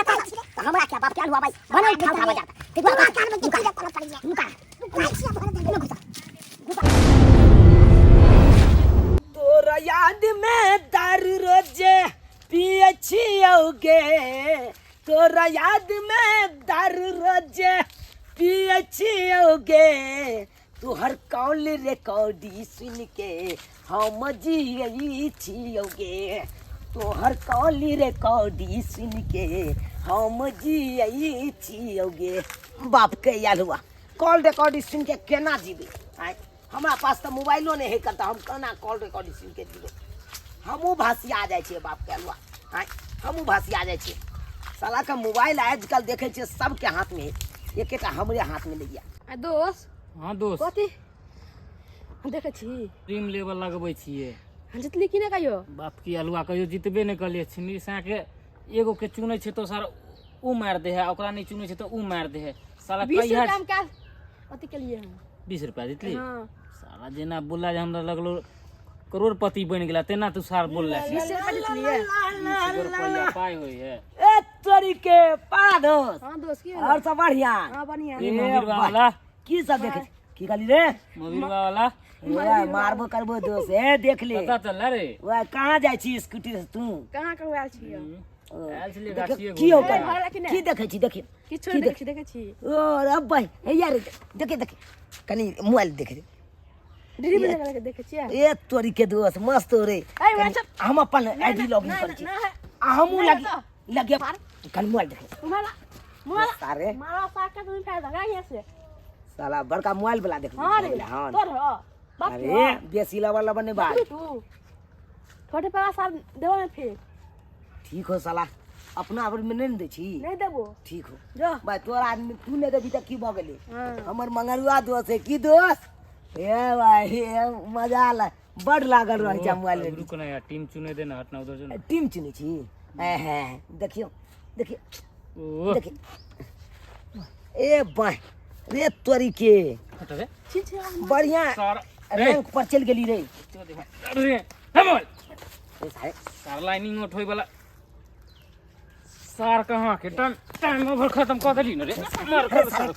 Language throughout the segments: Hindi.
हमरा क्या बाप क्या हुआ भाई बना खा खा जाता ठीक बात कान में दुखा जाता पड़ गया दुखा तोरा याद में दारू रोजे पिए छियोगे तोरा याद में दारू रोजे पिए छियोगे तू हर कॉल रिकॉर्डी सुन के हम जियई छियोगे तो हर कॉल रिकॉर्डी सुन के हम जियई छियोगे बाप के याद हुआ कॉल रिकॉर्डी सुन के केना जीबे आय हमरा पास तो मोबाइलो नहीं है करता हम केना कॉल रिकॉर्डी सुन के जीबे हमू भासिया जाय छे बाप के अलवा आय हमू भासिया जाय छे साला का मोबाइल आजकल देखे छे सबके हाथ में एक एक हमरे हाथ में ले गया दोस्त हाँ दोस्त कथी देखे छी ड्रीम लेवल लगबै छियै जितली कि नहीं कहियो बाप की अलुआ कहियो जितबे नहीं कलिए छिनी से के एगो के चुनै छै तो सारा ऊ मार दे है ओकरा नहीं चुनै छै तो ऊ मार दे है साला 20 कहिया रुपया में क्या कथी के लिए 20 रुपया जितली हां साला जेना बोला जे हमरा लगलो करोड़पति बन गेला तेना तू सार बोलला 20 रुपया जितली 20 रुपया पाई होई है ए तोरी के पाड़ा दोस्त हां दोस्त की और सब बढ़िया हां बढ़िया ए मोबिलवा वाला की सब देखे की कहली रे मोबिलवा वाला ओए मारबो करबो दोस्त ए देख ले पता चल रे ओए कहां जाय छी स्कूटी से तू कहां करवाल छी आयल छलिए गाछिए की हो घर कर कि नहीं? की देखे छी देखिए किछो की देखे छी ओ रे भाई हे यार देखे देखे कनी मोबाइल देखे ड्रीम लेवल के देखे छी ए तोरी के दोस्त मस्त हो रे ए व्हाट्सएप हम अपन आईडी लॉगिन कर छी हमू लगे कल मोबाइल देखे मोबाइल सारे मारा साका तुम फायदा का ये से साला बड़का मोबाइल वाला देख हां रे हां तोर हो बाप अरे बेसी लेवल वाला बने बात तू छोटे पैसा साल देबो में फिर ठीक हो साला अपना पर में नहीं दे छी नहीं देबो ठीक हो जो भाई तोरा आदमी तू नहीं देबी त की भ गेले हां हमर मंगरुआ दोस्त है की दोस्त ए भाई ए मजा आला बड़ लागल रह जा मोबाइल में रुक ना यार टीम चुने देना हटना उधर जो टीम चुने छी ए देखियो देखिए ओ देखिए ए भाई रे तोरी के हट रे छी बढ़िया सार रैंक पर चल गेली रे अरे हमल ए सारे सार लाइनिंग उठोई वाला सार कहां के टाइम ओवर खत्म कर देली न रे मार कर सार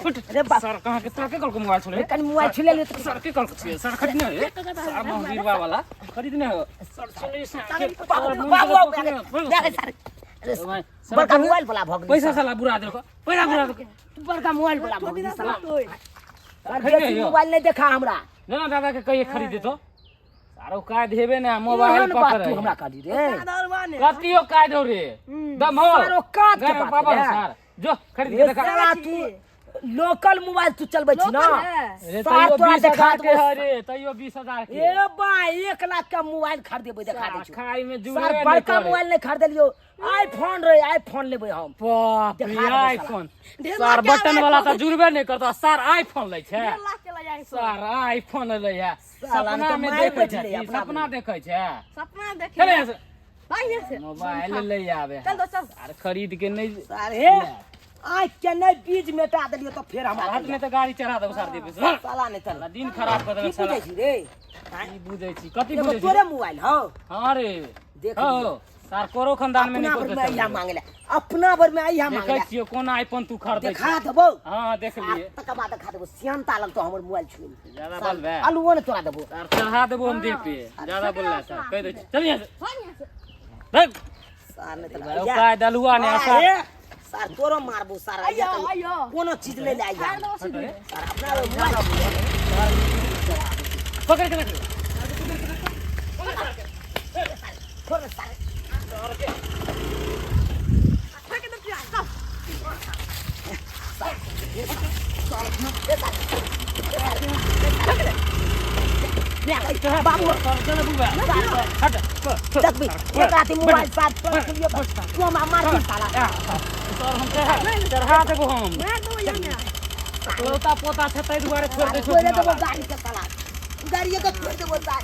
उठ अरे बाप सार कहां के तोरा के कल को मोबाइल छोड़े कनी मोबाइल छुले ले तो सार के कल को छिए सार खरीद न रे सार मोहबीरवा वाला खरीद न हो सार चले सार देख सारे बड़का मोबाइल वाला भ गेली पैसा साला बुरा दे को पैसा बुरा दे बड़का मोबाइल वाला भ गेली साला खरीद बेसी लियो। मोबाइल नहीं देखा हमरा ना दादा के कहिए खरीदे तो सारो का देबे ना मोबाइल मोबाइल बात पकड़ तू हमरा करी रे कतियो का दो रे दम हो सारो काट के घर बात पापा है। सार जो खरीद के रे देखा साला तू लोकल मोबाइल तू चलबै छी ना रे सार तैयो तोरा 20,000 देखा के है रे तैयो 20,000 के ए भाई 1 लाख का मोबाइल खरीदेबै देखा दे छी खाई में जुड़े सर बड़का मोबाइल नहीं खरीदलियो आईफोन रे आईफोन लेबै हम बाप रे देखा दे आईफोन सर बटन वाला तो जुड़बे नहीं करता सर आईफोन ले छे लाख के लगा सर आईफोन ले है साला सपना तो में मार देखे बैठले छे अपना सपना देखे छे सपना देखे चले भाई ये से मोबाइल ले आवे चल दोस्त चल अरे खरीद के नहीं अरे आज के नहीं बीज मेटा देलियो तो फिर हम हाथ में तो गाड़ी चढ़ा दो सर देबे साला नहीं चल दिन खराब कर देबे की साला बुझै छी रे की बुझै छी कथि एगो बुझै छी तोरे मोबाइल हो हां रे देख हो सर कोरो खानदान में नहीं अपना भर में आइया करते मांगले अपना भर में आइया देखे मांगले छियो कोन आईफोन तू खरीदै देखा देबो हां देख लिए तक बाद देखा देबो सियानता लगतो हमर मोबाइल छुई ज्यादा बोल बे अलुओ ने तोरा देबो सर चढ़ा देबो हम दे पे ज्यादा बोलला सर कह दे चल यहां से भाई ये से देख सार ने ओ का दलुआ ने सर अरे सार तोरो मारबो सार आयो आयो कोनो चीज ले ले आइया खाना दो सार अपना मोबाइल पकड़ के रख थोड़ा सार फेंक दे पिया चल बाबू चल बुबा हट देख भी एक राती मोबाइल साथ तू मार दी साला सर हम चढ़ा देबो हम मैं तो ये में तोता पोता छै तै दुआरे छोड़ दे छोड़ देबो गाड़ी के साला गाड़ी के छोड़ देबो सार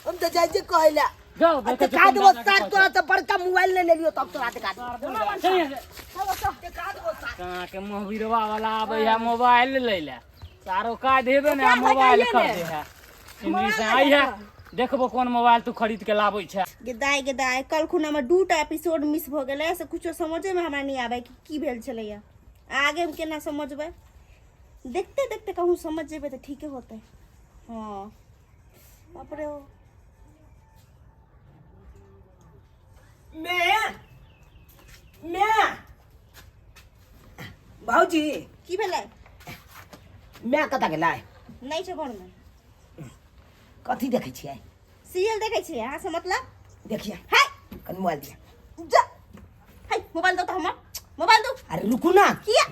हम तो जाय जे कहला जाओ अच्छा का देबो सार तोरा तो बड़का मोबाइल ले लेलियो तब तोरा दिखा देबो दिखा देबो सार कहां के मोहबीरवा वाला आबै है मोबाइल ले ले सारो का देबे ना मोबाइल कर दे है इंग्लिश से आई है देखबो कौन मोबाइल तू खरीद के लाबै छै। गे दाय कल खुना में 2टा एपिसोड मिस भ गेलै से कुछो समझे में हमरा नहीं आबै कि की भेल छलैया। आगे हम केना समझबै, देखते देखते कहूँ समझ जेबै तो ठीके होतै। हाँ बाप रे मैं भाऊजी की भेलै? मैं कतऽ गेलै? नहीं छै घर में। कथी देखै छियै? सीरियल देखै छियै। अहाँ से मतलब? देखिए है कनि मोबाइल दिया। जा है मोबाइल दो तो हमर मोबाइल दो। अरे रुकू ना, किया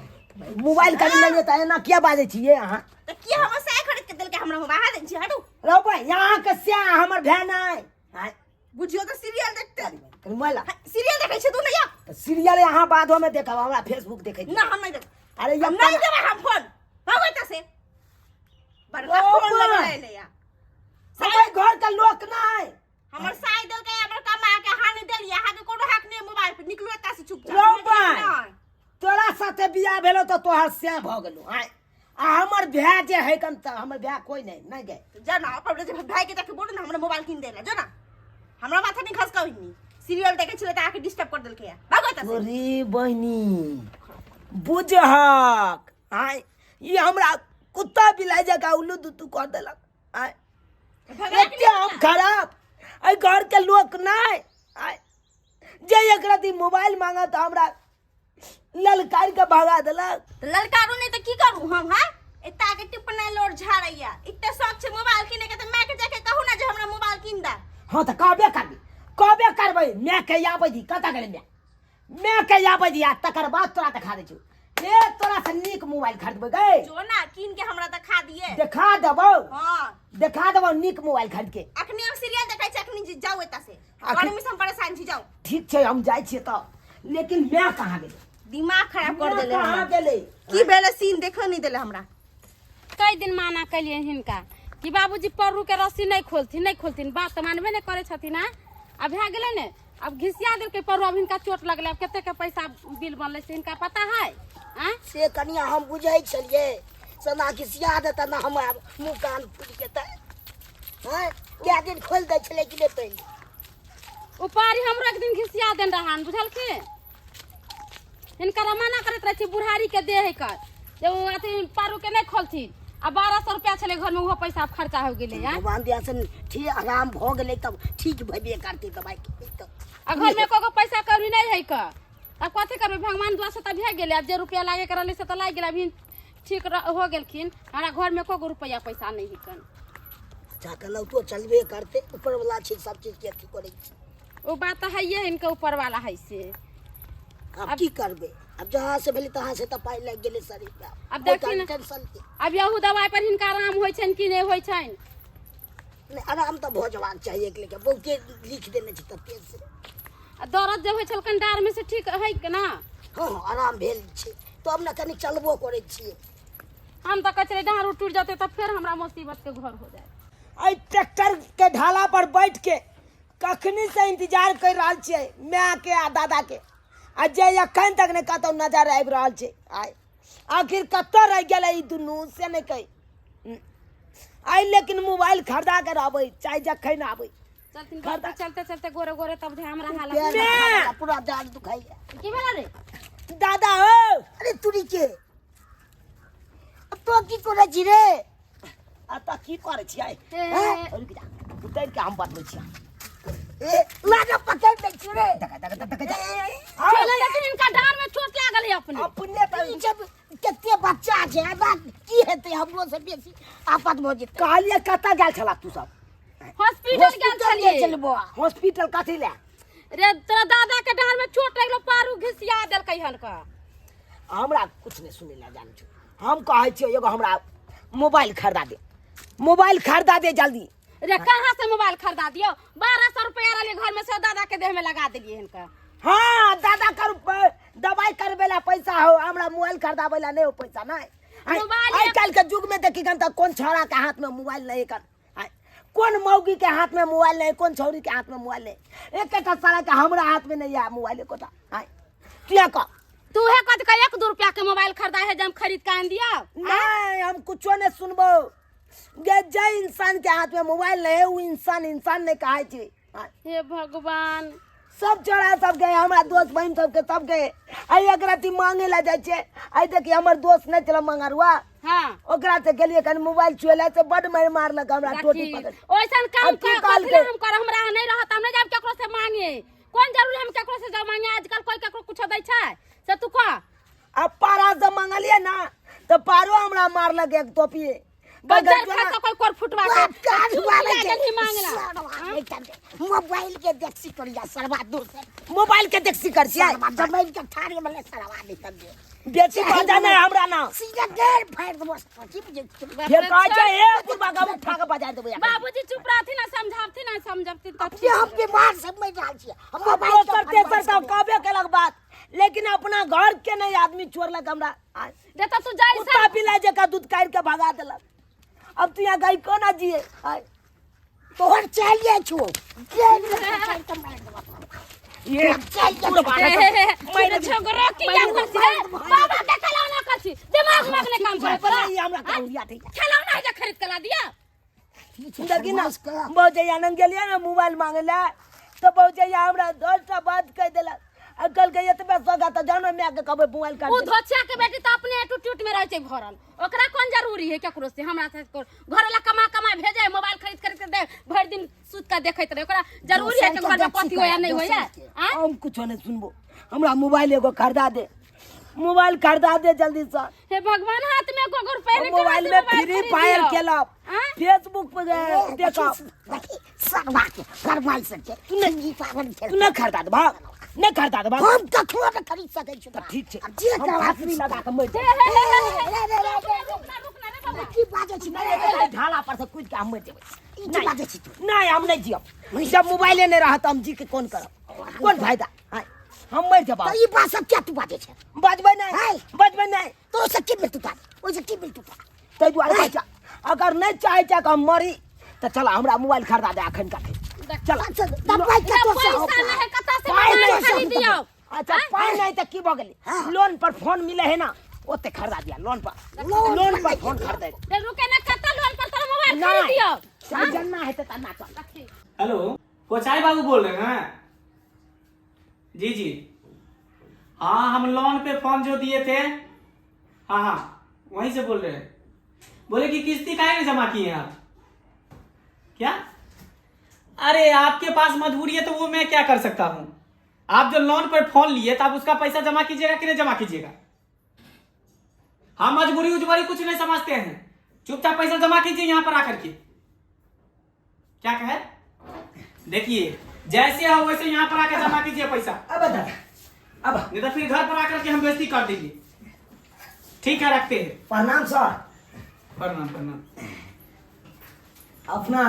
मोबाइल कनि ले लेता है ना, क्या बाजै छियै अहाँ? तो किया हमर साय खरीद के देलकै हमरा मोबाइल दे छी हटू। रौ भाई यहाँ के से हमर भेन नहीं हां बुझियो तो सीरियल देखते। कनि मोबाइल सीरियल देखै छै तू नहीं या? सीरियल यहाँ बादो में देखब, हमरा फेसबुक देखै छी। ना हम नहीं देख। अरे हम ये नहीं देबै हम फोन। भागो एतऽ से। बड़का ओ फोन बा। ले ले या। हमर घर के लोक नहीं। हमर साय देलकै हमर कमा के हानि देलिए। अहाँ के कोनो हक नहीं मोबाइल पे निकलो एतऽ से चुपचाप। रौ भाई तोरा साथे बियाह भेलो तो तोहर से भ गेलो। आ हमर भाय जे है कन त हमर भाय कोई नहीं गए। जा ना अपन जे भाई के जाके बोल ना हमरा मोबाइल किन देला। जो ना हमरा माथा नहीं खस कहि नहीं। सीरियल देखे छले त आके डिस्टर्ब कर देलकै या। भागो एतऽ से। अरे बहनी बुझहक आय ई हमरा कुत्ता बिलाई जका उल्लू दुतू कर देलक। आय एते हम खराब आई घर के लोक नहीं। आय जे एकरा दी मोबाइल मांगा त हमरा ललकार के भगा देलक। ललकारू नहीं तो की करू हम? हां एता के टिप्पणी लोड झाड़ैया। इत्ते शौक छै मोबाइल किने के त मैं के जाके कहू ना जे हमरा मोबाइल किन दा। हाँ तो कहबे करबै मैं के आबै दी कतऽ गेलै मैं के आबै दी आ तकर बाद तोरा देखा दै छु। ए तोरा से नीक मोबाइल खरीदबै गए। जो ना किन के हमरा दिखा दिए। देखा देबौ। हां देखा देबौ नीक मोबाइल खरीद के। अखनी हम सीरियल देखै छी। अखनी जाओ एतऽ से। अखनी- गर्मी से हम परेशान छी। जाओ। ठीक छै हम जाइ छियै त लेकिन मैं कहाँ गेलै? दिमाग खराब कर देले कहाँ हमरा। गेलै? की भेले सीन देखो नहीं देले हमरा। कई दिन माना कलिए हिनका कि बाबूजी परू के रस्सी नहीं खोलथिन बात तो मानबे नहीं करे छथिन। अब भए गेलै ने, अब घिसिया देलकै परू। अब हिनका चोट लगलै। अब कते के पैसा बिल बनले से हिनका पता है? से कनिया हम बुझै छलिए सना खिसिया देता ना हम मुंह कान फूट जेतै। हैं क्या दिन खोल दै छलै कि नहीं पहले? ऊपर हमरो एक दिन घिसिया देन रहन बुझलखिन। हिनका मना करत रहे छी बुढ़ारी के दे है कर जे अथी पारू के नहीं खोलथिन। अब 1200 रुपया छले घर में, वो पैसा अब खर्चा हो गेले। भगवान दिया से ठीक आराम भ गेलै तब ठीक भइबे करतै दवाई के त। आ घर में कोगो पैसा कौड़ी नहीं है का। अब कथी करबे, भगवान दुआ से त भे गेले। अब जे रुपया लागे करले से त लाग गेल। अभी ठीक हो गेलखिन। हमरा घर में कोगो रुपया पैसा नहीं हिकन। अच्छा कहलौ तो चलबे करते, ऊपर वाला छै सब चीज के अथी करै छै। वो बात है ये इनके ऊपर वाला है से। अब की करबे, अब जहाँ से भेले तहाँ से त पाई लग गेले शरीर पे। अब देखी न, टेंशन के अब यहू दवाई पर हिनका आराम होइ छन कि नहीं होइ छन? नहीं आराम तो हो जवान चाहिए के लेके बहुते लिख देने छै तते से। आ दर्द जे होइ छलकन डार में से ठीक है कि ना? हाँ आराम भेल छै तो अब ना कनी चलबो करै छियै। हम तो कचरे डार टूट जाते तब फिर हमरा मुसीबत के घर हो जाए। आई ट्रैक्टर के ढाला पर बैठ के कखनी से इंतजार कर रहा छियै मैं के आ दादा के। आ जे अखन तक ने कतौ नजर आबि रहल छै। आय आखिर कतऽ रह गेलै ई दुनू से नहीं कही। आई लेकिन मोबाइल खरीदा कर आबै चाहे जखन आबै। चलतिन घर पे चलते चलते गोरे गोरे तब ध्यान हमरा पैर हालत में खाना, पूरा जान दुखाइए। की भेला रे? दादा हो अरे तुरी के तो की करे छी रे? आता की करे छियै? ए, रुक जा उतर के हम बतबै छियै। ए लागा पकड़ दे छी रे। चले लेकिन इनका डार में चोट लागल है अपने। अपने तो ई जब कते बच्चा छै बा की हेतै हमरो से बेसी आफत भ जेतै। कहलिए कतऽ गेल छला तू सब? हॉस्पिटल गेल छलिए। चलबो हॉस्पिटल कथी ले? रे तोरा दादा के डार में चोट लगलो, पारू घिसिया देलकै हन का। हमरा कुछ नहीं सुने ला जान छो। हम कहै छियै एगो हमरा मोबाइल खरीदा दे, मोबाइल खरीदा दे जल्दी। रे कहाँ से मोबाइल खरीदा दियो? 1200 रुपया रहले घर में से दादा के देह में लगा देलिए इनका। हाँ दादा कर दवाई करबे ला पैसा हो, हमरा मोबाइल खरीदाबे ला नहीं हो पैसा नहीं। मोबाइल आई काल के युग में देखी गन त कौन छोरा के हाथ में मोबाइल नहीं कर, कौन मौगी के हाथ में मोबाइल नहीं, कौन छौरी के हाथ में मोबाइल नहीं। एक एक साला के हमरा हाथ में नहीं है मोबाइल को ता। क्या का तू है कद का 1-2 रुपया के मोबाइल खरीदा है जब खरीद के आन दिया। नहीं हम कुछो नहीं सुनबो। जय इंसान के हाथ में मोबाइल नहीं है वो इंसान नहीं कहा छे। हे भगवान सब चढ़ा सब गए हमारा दोस्त बहन सबके सब गए। आई एक राती मांगे ला जाए छे। आई देखिए हमर दोस्त नहीं चला मंगारुआ हाँ ओकरा से गेलिए कन मोबाइल छुएला से बड मार मारलक हमरा टोटी पकड़। ओइसन काम अब की कर काल कथी के? हम कर हमरा नहीं रहत हम नहीं जाब केकरो से मांगे कौन जरूरी हम केकरो से जा मांगे आजकल कोई केकरो कुछ दै छै से तू कह अब पारा से मंगलिए ना तो पारो हमरा मारलक एक टोपी बजर खा कोई कोर फुटवा के काज वाले नहीं मांगला मोबाइल के देखसी करिया सरवा दूर से मोबाइल के देखसी करसिया जमीन के ठाड़ी में सरवा नहीं तब बेची बाजा नहीं हमरा ना सीधा गेर फाड़ दो की फिर कह छै ए पुरबा का उठा के बजा देबे बाबूजी चुप रहथि ना समझावथि तब ये हम बीमार सब में रहल छी हम मोबाइल करते करते कहबे केलक बात लेकिन अपना घर के नहीं आदमी छोड़लक हमरा देता तू जाई कुत्ता पिला जका दूध काट के भगा देलक। अब तू यहाँ गई कोना जिए तोहर चलिए छो ये मेरे झगड़ा किया करती है बाबा के खिलौना करती दिमाग में नहीं काम करे तोरा हमरा कहलिया थे खिलौना है जो खरीद के ला दिया देखी ना बहुजैया नंग गेलिए ना मोबाइल मांगले तो बहुजैया हमरा 10टा बात कह देलक कल के एतबे सगा त जानो मैं के कहबे मोबाइल कर उ धोछिया के बेटी त अपने टूट में रह छै भरल ओकरा कोन जरूरी है केकरो से हमरा से घर ला कमा भेजे मोबाइल खरीद के दे भर दिन सुत के देखैत रहे ओकरा जरूरी है कि घर में पति होया नहीं होया हम कुछ नहीं सुनबो हमरा मोबाइल एगो खरीदा दे मोबाइल खरीदा दे जल्दी से। हे भगवान हाथ में को रुपए मोबाइल में फ्री फायर खेलब फेसबुक पे देखो सब बात फरमाइश से तू नहीं पागल खेल तू नहीं खरीदा दे भाग नहीं खरीदा दे भाग हम कखनो नहीं खरीद सकै छी ठीक छै जे हाथरी लगा के मर रुकना की बाजे छी नहीं ढाला पर से कूद के हम मर जेबै ई बाजे छी तू नहीं हम नहीं जियब जब मोबाइले नहीं रहत हम जी के कोन करब कोन फायदा हम मर जब ई बात सब क्या तू बाजे छै बजबै नहीं तो से की मिल तू ओ से की मिल तू तै दुआरे बच्चा अगर नहीं चाहे छ हम मरी तो चला हमरा मोबाइल खरीदा दे अखन का चल तब भाई के तो से पैसा नहीं कता से मोबाइल खरीद दियो अच्छा पाई नहीं तो की भ गेली लोन पर फोन मिले है ना ओते खरीदा दिया लोन पर फोन खरीदे रे रुके ना कता लोन पर तोरा मोबाइल खरीद दियो चल जन्ना है तो ना चल। हेलो कोचाई बाबू बोल रहे हैं? जी हाँ हम लोन पे फोन जो दिए थे हाँ वहीं से बोल रहे हैं। बोले कि किस्ती काहे नहीं जमा किए आप? क्या? अरे आपके पास मजबूरी है तो वो मैं क्या कर सकता हूँ। आप जो लोन पर फोन लिए तो आप उसका पैसा जमा कीजिएगा कि नहीं जमा कीजिएगा? हाँ मजबूरी उजबूरी कुछ नहीं समझते हैं, चुपचाप पैसा जमा कीजिए यहाँ पर आकर के। क्या कहे? देखिए जैसे हो वैसे यहाँ पर आकर जमा कीजिए पैसा। अब नहीं तो फिर घर पर आकर के हम बेइज्जती कर देंगे। ठीक है रखते हैं। प्रणाम सर। प्रणाम। अपना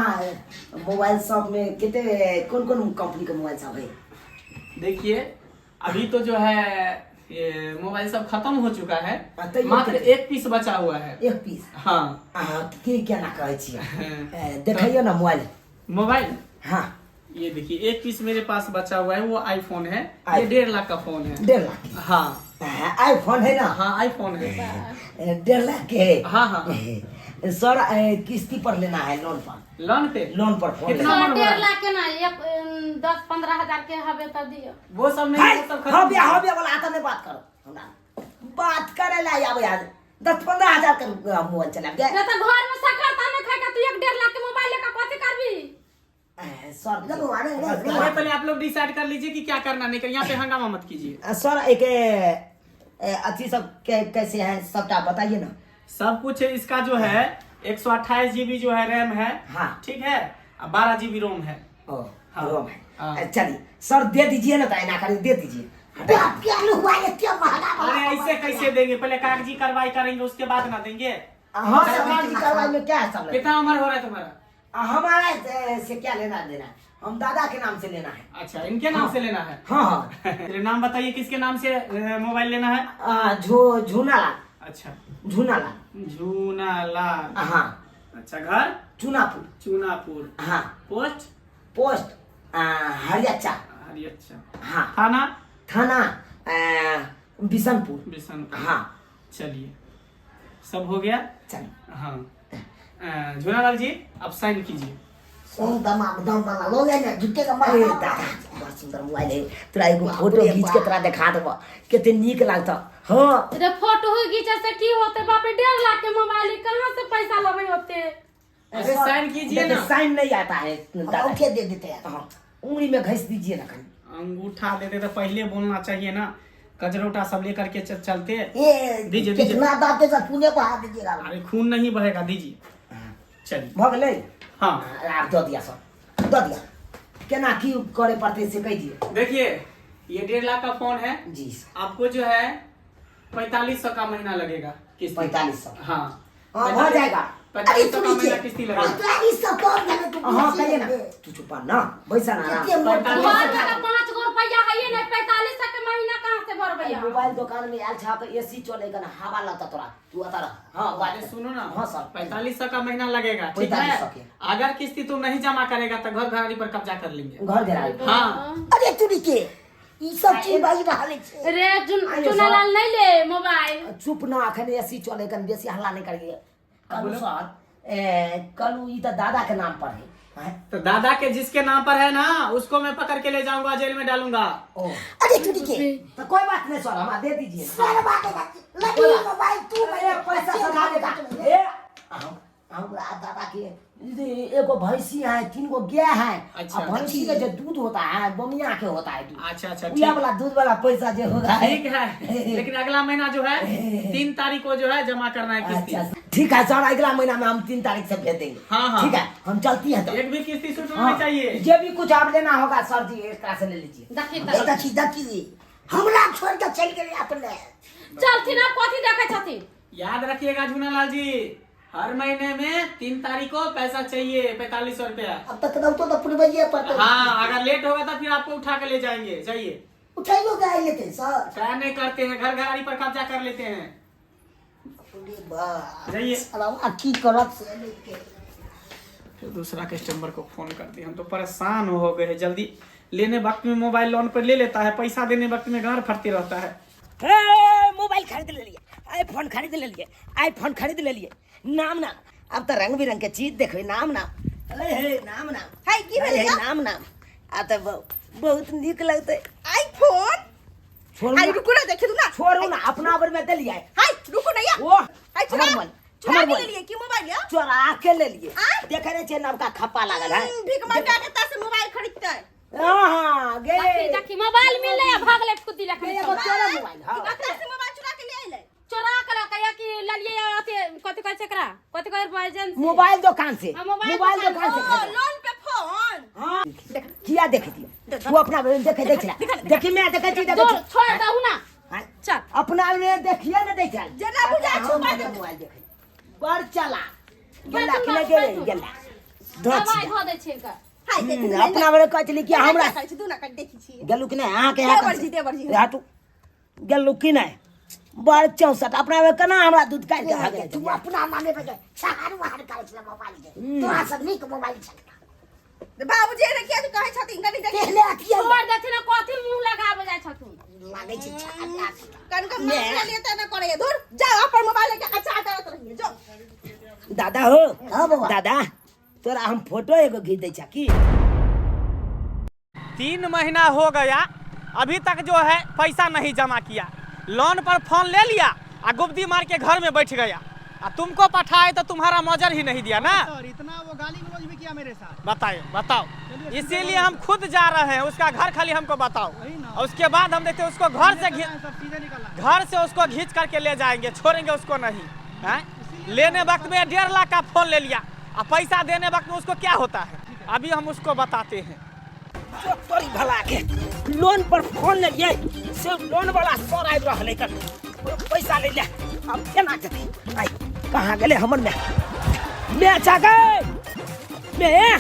मोबाइल शॉप में कितने कौन कंपनी का मोबाइल शॉप है? देखिए अभी तो जो है ये मोबाइल सब खत्म हो चुका है, तो मात्र एक पीस बचा हुआ है। एक पीस? हाँ क्या ना कहे छियै देखियो ना मोबाइल। हाँ ये देखिए एक पीस मेरे पास बचा हुआ है, वो आईफोन है। ये 1.5 लाख का फोन है। 1.5 लाख? हाँ आईफोन है ना? हाँ आईफोन है। 1.5 लाख के? हाँ सर किस्ती पर लेना है लोन पर? लोन पर फोन कितना 1.5 लाख के ना 10-15 हजार के हवे त दियो वो सब नहीं, वो सब खत्म। हबे वाला आता नहीं बात करो हमरा बात करे ला आवे यार 10-15 हजार का मोबाइल चला गया ना तो घर में सकरता नहीं खाए तू 1.5 लाख के मोबाइल लेकर कथि करबी? सर पहले आप लोग डिसाइड कर लीजिए कि क्या करना, नहीं कर यहाँ पे हंगामा मत कीजिए। सर एक अच्छी सब कैसे है सबटा बताइए ना। सब कुछ इसका जो है 128 GB जो है रैम है। हाँ ठीक है, 12 GB रोम है। हाँ रोम है। चलिए सर दे दीजिए ना, ना कर दे दीजिए। अरे ऐसे कैसे देंगे, पहले कागजी कार्रवाई करेंगे उसके बाद ना देंगे। हाँ कागजी कार्रवाई में क्या है सब? कितना उम्र हो रहा है तुम्हारा? हमारा से क्या लेना देना है, हम दादा के नाम से लेना है। अच्छा इनके नाम से लेना है? हाँ नाम बताइए किसके नाम से मोबाइल लेना है? झूनालाल। अच्छा झूनालाल। हाँ। अच्छा घर? चुनापुर। हाँ। पोस्ट हरियच्चा। हाँ। थाना बिशनपुर। बिशनपुर। हाँ। चलिए सब हो गया। चलिए हाँ झूलालाल जी आप साइन कीजिए। सोन दम वाला लो लेना झुके का मार दादा बहुत सुंदर मोबाइल है तोरा एगो फोटो खींच के तोरा दिखा देबो कितने नीक लागता। हां रे फोटो हो घींचे से की होते बाप रे 1.5 लाख के मोबाइल कहां से पैसा लगे होते। अरे साइन कीजिए ना। साइन नहीं आता है दादा ओके दे देते हैं। हां उंगली में घिस दीजिए ना कहीं। अंगूठा देते तो पहले बोलना चाहिए ना, कजरोटा सब लेकर के चलते। ये दीजिए कितना दाते से पुणे को हाथ दीजिएगा। अरे खून नहीं बहेगा, दीजिए। चलिए भगले हाँ आप दो दिया सब दो दिया केना की करे पड़ते से कह दिए। देखिए ये 1.5 लाख का फोन है जी आपको जो है 4500 का महीना लगेगा किस्त। 4500 हाँ हो जाएगा। 4500 का महीना किस्ती लगेगा। 4500 कौन देने तू। हां कहिए ना तू चुप ना बैसा ना। 5 गो रुपया है ये नहीं 45 के महीना कहां से भरबैया। मोबाइल दुकान में आल छा तो एसी चलेगा ना हवा लगता तोरा तू आता रहा। हां अरे सुनो ना। हां सर 4500 का महीना लगेगा ठीक है। 4500 के। अगर किस्ती तुम नहीं जमा करेगा तो घर घराड़ी पर कब्जा कर लेंगे। घर गिराई। हाँ अरे तू के ई सब चीज बाई रहले छे। रे चुनालाल नहीं ले मोबाइल। चुप ना अखन एसी चलेगा बेसी हल्ला नहीं करिए। कल सर कल ई तो दादा के नाम पर है। तो दादा के जिसके नाम पर है ना उसको मैं पकड़ के ले जाऊंगा, जेल में डालूंगा। अरे चुड़ी के तो कोई बात नहीं सर हम दे दीजिए। सर बात लगी मोबाइल तू मेरे पैसा सधा देगा। ए हम दादा के एगो भैंसी है 3 गो गाय है। अच्छा, भैंसी के जो दूध होता है बमिया के होता है दूध। अच्छा अच्छा उया वाला दूध वाला पैसा जो होगा ठीक है। लेकिन अगला महीना जो है 3 तारीख को जो है जमा करना है किस्ती। अच्छा ठीक है सर अगला महीना में हम 3 तारीख से भेज देंगे। हाँ। ठीक है हम चलती हैं तो एक भी किस्ती छूट नहीं चाहिए। जो भी कुछ आप लेना होगा सर जी एक तरह से ले लीजिए। देखी हमरा छोड़ के चल गए अपने। चलती ना कथी देखे छथी। याद रखिएगा झूनालाल जी हर महीने में 3 तारीख को पैसा चाहिए 4500 रुपया। अब तक तो पुरवैया पर हाँ अगर लेट होगा तो फिर आपको उठा के ले जाएंगे। चाहिए उठाइयो गाय लेते सर। क्या नहीं करते हैं, घर घराड़ी पर कब्जा कर लेते हैं। जाइए की करत से फिर दूसरा कस्टमर को फोन कर दिया। हम तो परेशान हो गए हैं। जल्दी लेने वक्त में मोबाइल लोन पर ले लेता है, पैसा देने वक्त में गांड फटते रहता है। मोबाइल खरीद ले लिए, आईफोन खरीद ले लिए, आईफोन खरीद ले लिए। नाम अब तो रंग बिरंग के चीज देखो। नाम नाम हाय की भेलिया नाम आ तो बहुत निक लगते। आईफोन छोड़ो हाय रुको ना देखे तू ना छोड़ो ना अपना बर में दे लिया। हाय रुको ना यार। ओ हाय चुरा हमर के ले लिए की मोबाइल यार। चोरा के ले लिए। देखे रे छे नवका खप्पा लागल है। भीख मांगा के तासे मोबाइल खरीदते है। हां गे देखी मोबाइल मिल ले भागले खुदी लखन। एगो चोरा मोबाइल। हां तासे मोबाइल चुरा के ले आइले। चोरा के कहिया कि ललिए अथी कथी कहै छकरा कथी कहै बाजन से मोबाइल दुकान से। हाँ, मोबाइल दुकान से ओ लोन पे फोन। हां किया देख दियो तू अपना देखे देख देखी मैं देखे छी दो छोड़ दहु ना। हां चल अपना में देखिए ना देख जना बुझा छु मोबाइल देखे पर चला गेला कि नहीं गेला दवाई धो दे छै का। हाय देख अपना बरे कहली कि हमरा कहै छी दू ना कट देखी छी। गेलु कि नहीं अहाँ के दे बरजी या तू गेलु कि नहीं बड़ 64 अपना में केना हमरा दूध काट के भागे। तू अपना नामे पे सहार वहार करे छला मोबाइल के तोरा सब नीक मोबाइल छला। बाबूजी रे के तू कहै छथिन कनी देख पहले अथिया छोड़ देथिन कथी मुंह लगाबे जाय छथुन। लागे छी छाता। कनका मार लिए त ना करे। दूर जा अपन मोबाइल के अच्छा करत रहिए जो। दादा हो हां बाबा दादा तोरा हम फोटो एगो खींच दै छी की। 3 महीना हो गया अभी तक जो है पैसा नहीं जमा किया। लोन पर फोन ले लिया और गुब्दी मार के घर में बैठ गया। और तुमको पठाए तो तुम्हारा मौजर ही नहीं दिया ना। सर इतना वो गाली गलौज भी किया मेरे साथ। बताओ इसीलिए हम खुद जा रहे हैं उसका घर खाली हमको बताओ। और उसके बाद हम देखते उसको घर से सब चीजें निकला। घर से उसको खींच करके ले जाएंगे, छोड़ेंगे उसको नहीं है। लेने वक्त में 1.5 लाख का फोन ले लिया और पैसा देने वक्त में उसको क्या होता है अभी हम उसको बताते हैं। तोरी भला के लोन पर फोन ले लिए से लोन वाला सर आबि रहले कर पैसा ले ले। अब केना देते आई कहां गेले हमर में अच्छा गए मैं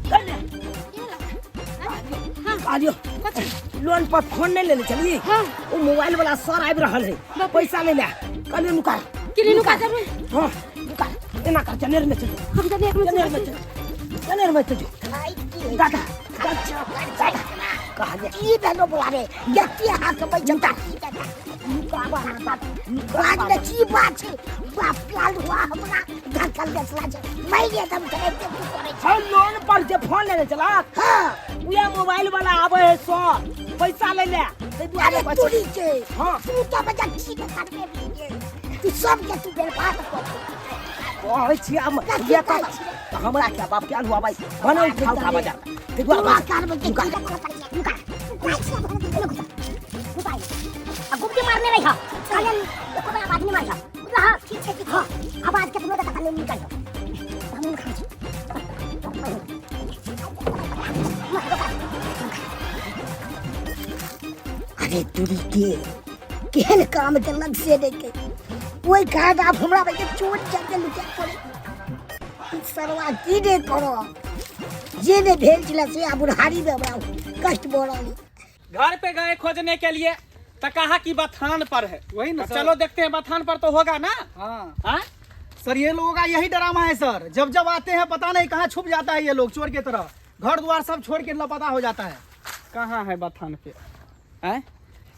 कने आलियो लोन पर फोन नहीं लेने चली। वो मोबाइल वाला सर आबि रहल है पैसा ले ले कने नुका किली नुका जरूर। हां नुका एना कर जनेर में चल हम जनेर में जनेर में चल दादा कहा ये बेलो बुला रे गट्टिया हाथ में जनता बात में की बात है बाप प्याल हुआ हमरा धक्कल देसला छै मैं ये दम करे तू करे छै हम लोन पर जे फोन लेने चला हां उहे मोबाइल वाला आवे है 100 पैसा ले ले ते अरे दुआरे तूरी छै हां तू तो बजा ठीक करबे तू सब के तू बेर बात कर कहै छी हम ये का हमरा क्या बाप क्या हुआ भाई बने उठा बाजार ते दुआरे बात कर के का गुप्ती मारने नहीं था काले को मैं आवाज नहीं मारा हां ठीक है हां आवाज के तुम तो काले निकल हम खा अरे तुरी के केहन काम के लग से देखे ओई काट आप हमरा भाई के चोट चल के लुटा पड़े सरवा की दे करो जे ने भेल चला से अब हारी में हमरा कष्ट बोराली घर पे गए खोजने के लिए तो कहा कि बथान पर है। वही ना तो सर। चलो देखते हैं बथान पर तो होगा ना। हाँ हाँ सर, ये लोगों का यही ड्रामा है सर। जब जब आते हैं पता नहीं कहाँ छुप जाता है ये लोग चोर की तरह, घर द्वार सब छोड़ के लापता हो जाता है। कहाँ है बथान पे? हैं?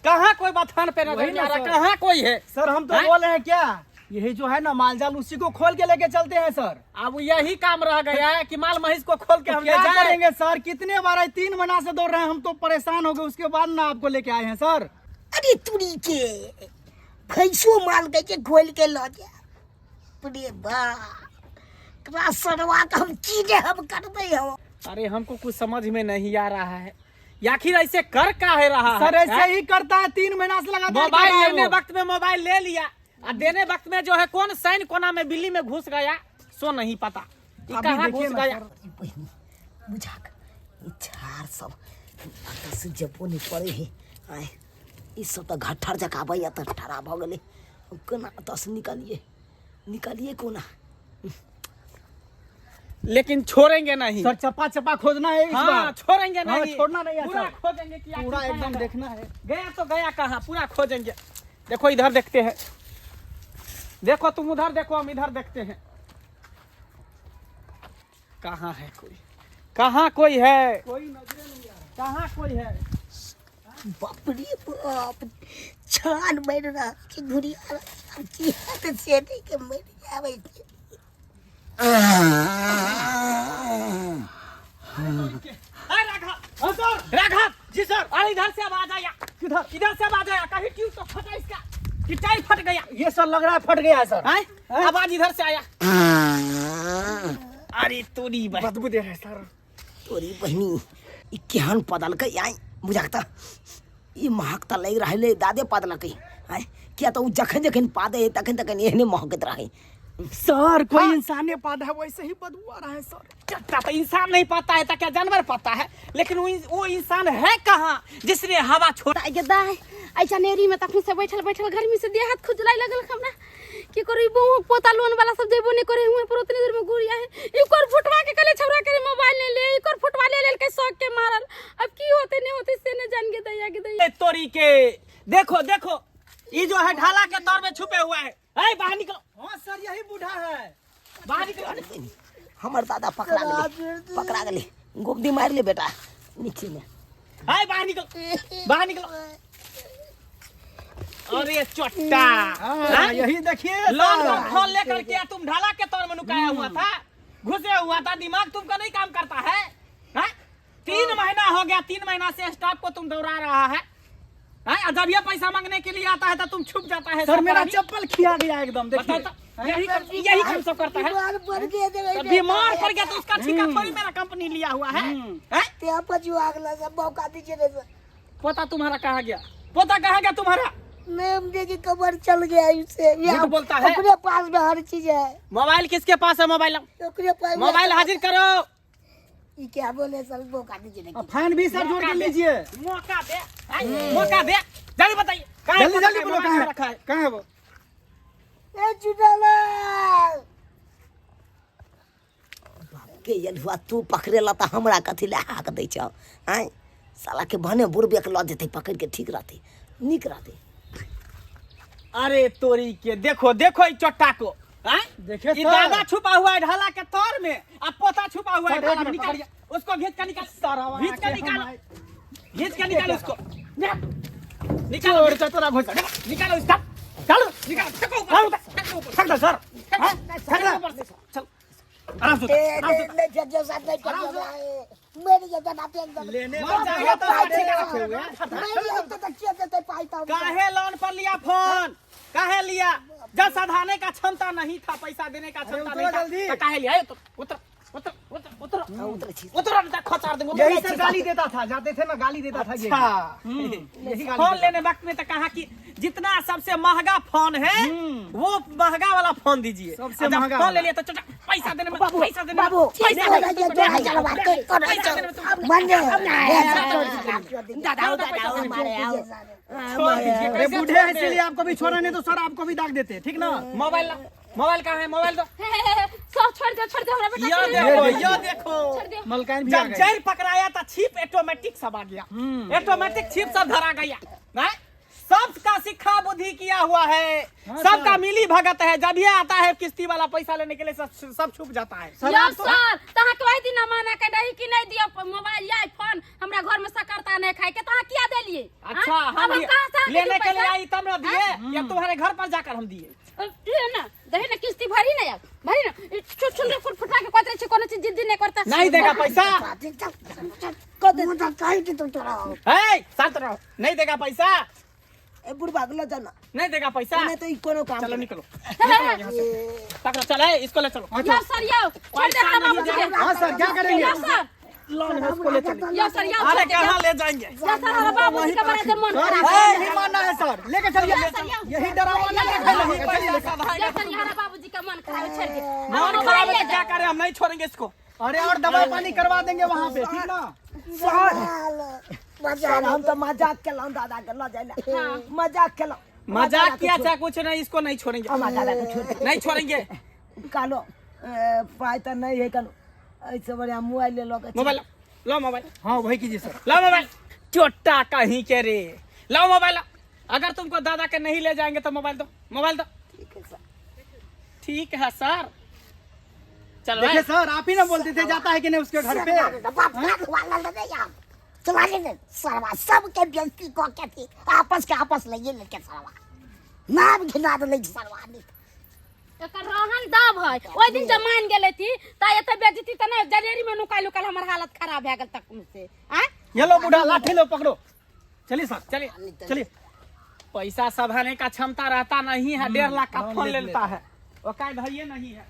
कहाँ कोई बथान पे वही नजर ना आ रहा? सर। कहाँ कोई है? सर हम तो हैं? बोल रहे हैं क्या, यही जो है ना मालजाल उसी को खोल के लेके चलते हैं सर। अब यही काम रह गया है कि माल महिष को खोल के हम ले क्या जाएं। करेंगे सर, कितने बार है, 3 महीना से दौड़ रहे हैं, हम तो परेशान हो गए, उसके बाद ना आपको लेके आए हैं सर। अरे तुरी के भैंसो माल के खोल के लो जा अरे बा सरवा का हम चीजें हम करते हो अरे हमको कुछ समझ में नहीं आ रहा है, आखिर ऐसे कर का है रहा सर है? ऐसे ही करता है, 3 महीना से लगातार कर मोबाइल रहा है लेने वो। वक्त में मोबाइल ले लिया और देने वक्त में जो है कौन सैन कोना में बिल्ली में घुस गया सो नहीं पता ये अभी कहाँ देखिए घुस ना गया। बुझाक ई छार सब से जपो नहीं पड़े है आए ई सब तो घट्ठर जका भैया तो ठरा भ गेले कोना तस निकालिए कोना लेकिन छोड़ेंगे नहीं सर चप्पा चप्पा खोजना है इस हाँ बार। छोड़ेंगे हाँ, नहीं, छोड़ना नहीं है पूरा सर। खोजेंगे कि आखिर पूरा कहाँ एकदम है। देखना है। गया तो गया कहाँ, पूरा खोजेंगे। देखो इधर देखते हैं, देखो तुम उधर देखो हम इधर देखते हैं, कहाँ है कोई, कहाँ कोई है, कोई नजरे नहीं आ रहा। कहाँ कोई है। बाप रे बाप छान मर रहा की घुड़िया की हाथ से नहीं के मर जावे राघव जी सर, अरे इधर से अब आ जाया, किधर इधर से अब आ जाया, कहीं ट्यूब तो फटा इसका, कि टायर फट गया। ये सर लग रहा है फट गया है सर। हैं? आवाज इधर से आया। अरे तोरी बदबू दे रहा है सर। तोरी बहनी ई केहन पदल के आई बुझाकता ई महकता लग रहले दादे पदल के आय किया तो जखन जखन पादे तखन तखन एहने महकत रहे सर कोई इंसान ने पादा है वैसे ही बदबू आ रहा है सर। क्या तो इंसान नहीं पाता है तो क्या जानवर पाता है, लेकिन वो इंसान है कहाँ जिसने हवा छोड़ा। दाय ऐसा नेरी में तखनी से बैठल बैठल गर्मी से देह हाथ खुजलाय लगल हमरा की करी बहु पोता लोन वाला सब जेबो ने करे हुए पर उतनी देर में गुड़िया है इकर फुटवा के कले छौरा करे मोबाइल ले ले इकर फुटवा ले के शौक के मारल अब की होते नहीं होते से ने जान के दैया तोरी के देखो देखो ये जो है ढाला के तौर में छुपे हुआ है। ए बाहर निकलो। हाँ सर यही बूढ़ा है। बाहर निकलो। हमर दादा पकड़ा गेले गोबदी मार ले बेटा नीचे में। ए बाहर निकलो, बाहर निकलो। अरे चोट्टा हाँ, यही देखिए लोन सर। को खोल लेकर के तुम ढाला के तौर में नुकाया हुआ था, घुसे हुआ था, दिमाग तुमका नहीं काम करता है, हैं? 3 महीना हो गया, 3 महीना से स्टाफ को तुम दौड़ा रहा है, हैं? जब ये पैसा मांगने के लिए आता है तो तुम छुप जाता है। सर सब मेरा आदमी। चप्पल खिया गया एकदम देखिए। बताओ तो, यही काम सब करता है। बीमार पड़ गए तो बीमार पड़ गया तो उसका ठेका थोड़ी मेरा कंपनी लिया हुआ है, हैं? ते पजू आगला सब मौका दीजिए रे सर पोता तुम्हारा कहाँ गया, पोता कहाँ गया तुम्हारा? नेम दे के कबर चल गया इससे झूठ बोलता है। अपने पास में हर चीज है मोबाइल किसके पास है? मोबाइल अपने पास में- मोबाइल हाजिर करो। ये क्या बोले सर मौका दीजिए रे फैन भी सर जोड़ के लीजिए। मौका दे, मौका दे, जल्दी बताइए कहाँ है जल्दी पोता जल्दी का बोलो मोबाइल कहाँ रखा है, है? कहाँ है वो? ए चुटाला के यदुआ तू पकड़ेला तो हमरा कथी ले हाक दै छ आय साला के भने बुरबे के ल जेतै पकड़ के ठीक रहतै नीक रहतै। अरे तोरी के देखो देखो इस चोट्टा को, हैं? देखिए ये सर। दादा छुपा हुआ है ढाला के तौर में, अब पोता छुपा हुआ है सर, ढाला एक में। मिनट निकालिए उसको, घींच के निकाल, सारा घींच के निकालो, घींच के निकालो उसको। निकालो चतुरा घोषा निकालो इसका चलो निकालो फेंक दो सर चल आराम से ले जज साहब नहीं कर मेरी जगह ना फेंक दो लेने मर जाएगा तो साथी का रखे हुए मैं तो तकिया देते पाइता काहे लोन पर लिया फोन काहे लिया जब साधाने का क्षमता नहीं था पैसा देने का क्षमता नहीं था तो काहे लिया उतर उतर उतर उतर उतर उतर खचार देंगे यही सर गाली देता था, जाते थे ना गाली देता था। यही फोन लेने वक्त में तो कहा कि जितना सबसे महंगा फोन है वो महंगा वाला फोन दीजिए। सबसे महंगा फोन ले लिया तो पैसा देने में पैसा देने में बाबू पैसा देने में हजार बात कर मन दादा हमारे आओ अरे बूढ़े हैं इसलिए आपको भी छोड़ा, नहीं तो सर आपको भी दाग देते, ठीक ना। मोबाइल कहाँ है? मोबाइल दो। सब छोड़ दो हमरा बेटा ये देखो मलकान भी आ जब गए। जेल पकड़ाया था छिप ऑटोमेटिक सब आ गया, ऑटोमेटिक छिप सब धरा गया। नहीं? सबका शिक्षा बुद्धि किया हुआ है, सबका मिली भगत है। जब ये आता है किस्ती वाला पैसा लेने के लिए सब छुप जाता है। सर तहां के वही दिन माना के नहीं कि नहीं दिया मोबाइल या फोन हमरा घर में सकरता नहीं खाए के तहां किया देलिए। अच्छा हम लेने के लिए आई तब ना दिए या तुम्हारे घर पर जाकर हम दिए? ना दही ना किस्ती भरी ना छुन फुटफुटा के कोतरे छे कोनो चीज जिद्दी नहीं करता। नहीं देगा पैसा। कद तो काई तो तोरा शांत रहो। नहीं देगा पैसा, ए बुढ़वा गलो जाना नहीं देगा पैसा। नहीं तो ई कोनो काम चलो निकलो यहाँ से। पकड़ो चले इसको ले चलो। या सर यो छोड़ दे ना बाबू जी। हाँ सर क्या करेंगे? या सर लोन है उसको ले चले। या सर या अरे कहाँ ले जाएंगे? या सर हमारा बाबू जी का बड़ा दर मन खराब सर नहीं मानना है सर, लेके चलिए। यही डरावा ना या सर हमारा बाबू जी का मन खराब छोड़ दे। मन खराब है तो क्या करें? हम नहीं छोड़ेंगे इसको। अरे और दवा पानी करवा देंगे वहाँ पे, ठीक ना। सर हम तो मजाक केलौं दादा के ल जाइला मजाक केलौं। मजाक किया चाहे कुछ नहीं, इसको नहीं छोड़ेंगे। हमारा दादा को छोड़ दे नहीं छोड़ेंगे। कालो पाई तो नहीं है कालो ऐसे बढ़िया मोबाइल ले लो के मोबाइल लो मोबाइल। हाँ वही कीजिए सर। लो मोबाइल। चोटा कहीं के रे। लो मोबाइल। अगर तुमको दादा के नहीं ले जाएंगे तो मोबाइल दो, मोबाइल दो। ठीक है सर। चलो देखिए सर आप ही ना बोलते थे जाता है कि नहीं उसके घर पे। तुम्हारे ने सरवा सबके बेइज्जती को क्या थी आपस ले ये लेके सरवा नाम घिना दे सरवा नहीं एकर रहन दब है। ओइ दिन जब मान गेले थी त एते बेइज्जती त नहीं जनेरी में नुकाई लुकाल हमर हालत खराब हो गेल तक से। हैं ये लो बूढ़ा लाठी लो पकड़ो। चलिए सर चलिए चलिए। पैसा सधाने का क्षमता रहता नहीं है। 1.5 लाख का फोन ले लेता है, वो काय धैर्य नहीं है।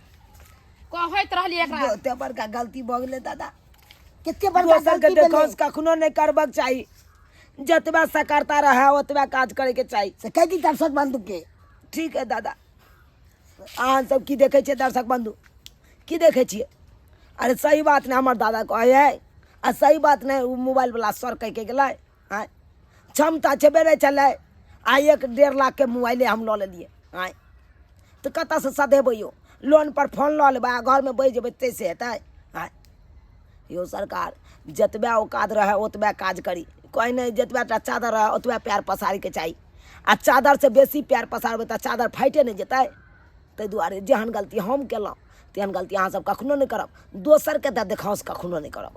कहैत रहली एकरा ओते बड़का गलती भ गेलै दादा। कितने बड़का दोसर के गलती देखो भेलै कखनो नहीं करबक चाहिए। जतबा सकारता रहे ओतबा काज करे के चाहिए। से कह दी दर्शक बंधु के। ठीक है दादा। अहाँ सब की देखे छियै दर्शक बंधु की देखे छियै? अरे सही बात नहीं हमार दादा कहे है आ सही बात नहीं वो मोबाइल वाला सर कह के गेलै। आय क्षमता छेबे नहीं चले आ 1.5 लाख के मोबाइले हम लऽ लेलिए। आय तो कतऽ से सधेबै यो? लोन पर फोन लऽ लेबै आ घर में बैठ जेबै तैसे हेतै? आय यो सरकार जतबा औकात रहे ओतबा काज करी। कोई नहीं जतबा टा चादर रहे ओतबा प्यार पसारी के चाहिए। आ चादर से बेसी प्यार पसारबै तऽ चादर फाइटे नहीं जेतै। ताहि दुआरे जेहन गलती हम केलहुँ तेहन गलती अहाँ सब कखनो नहीं करब। दोसर के तऽ देखाउस कखनो नहीं करब।